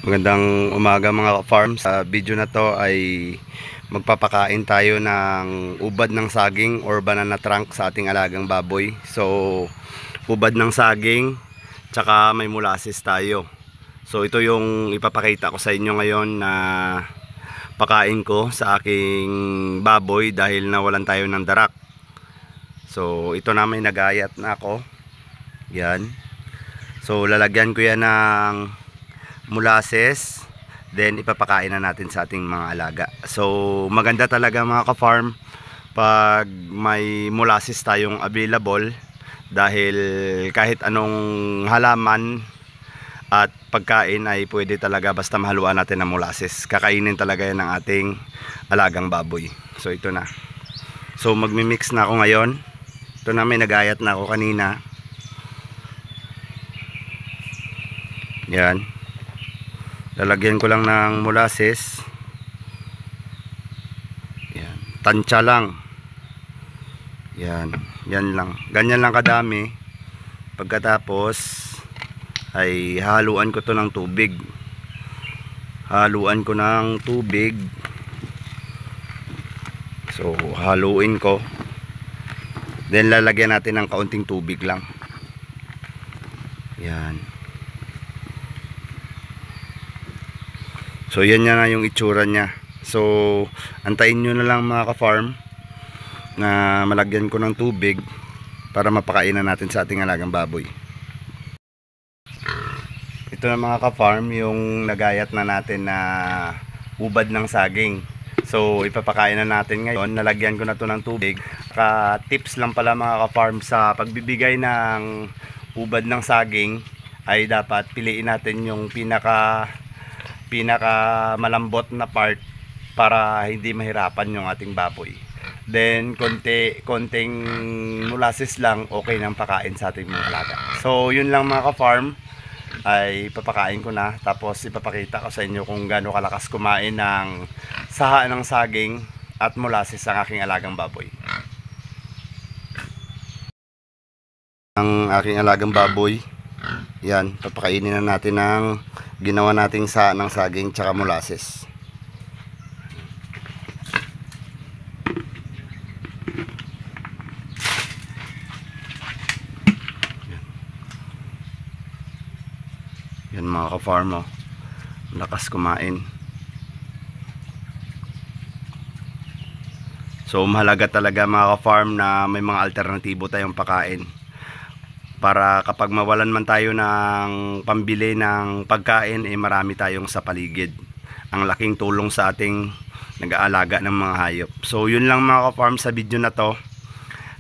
Magandang umaga mga farm. Sa video na to ay magpapakain tayo ng ubad ng saging or banana trunk sa ating alagang baboy. So ubad ng saging tsaka may molasses tayo. So ito yung ipapakita ko sa inyo ngayon na pakain ko sa aking baboy dahil nawalan tayo ng darak. So ito na, may nagayat na ako. Yan. So lalagyan ko yan ng molasses, then ipapakain na natin sa ating mga alaga. So maganda talaga mga ka-farm pag may molasses tayong available, dahil kahit anong halaman at pagkain ay pwede talaga basta mahaluan natin ng molasses. Kakainin talaga yan ng ating alagang baboy. So ito na. So magmi-mix na ako ngayon. Ito na, may nagayat na ako kanina. Yan. Lalagyan ko lang ng molasses. Yan. Tansya lang. Yan. Yan lang. Ganyan lang kadami. Pagkatapos ay haluan ko to ng tubig. Haluan ko ng tubig. So haluin ko. Then lalagyan natin ng kaunting tubig lang. Yan. So yan na yung itsura niya. So antayin nyo na lang mga ka-farm na malagyan ko ng tubig para mapakain na natin sa ating alagang baboy. Ito na mga ka-farm yung nagayat na natin na ubad ng saging. So ipapakain na natin ngayon. Nalagyan ko na to ng tubig. Tips lang pala mga ka-farm sa pagbibigay ng ubad ng saging ay dapat piliin natin yung pinaka malambot na part para hindi mahirapan yung ating baboy. Then konting molasses lang, okay nang pakain sa ating mga alaga. So yun lang mga ka-farm, ay papakain ko na, tapos ipapakita ko sa inyo kung gaano kalakas kumain ng saha ng saging at molasses ang aking alagang baboy. Ang aking alagang baboy, yan, papakainin na natin ng ginawa nating saha ng saging tsaka molasses. Yan mga ka-farm, lakas kumain. So mahalaga talaga mga ka-farm na may mga alternatibo tayong pakain, para kapag mawalan man tayo ng pambili ng pagkain, marami tayong sa paligid. Ang laking tulong sa ating nag-aalaga ng mga hayop. So yun lang mga ka-farm sa video na to.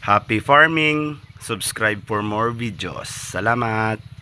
Happy farming! Subscribe for more videos. Salamat!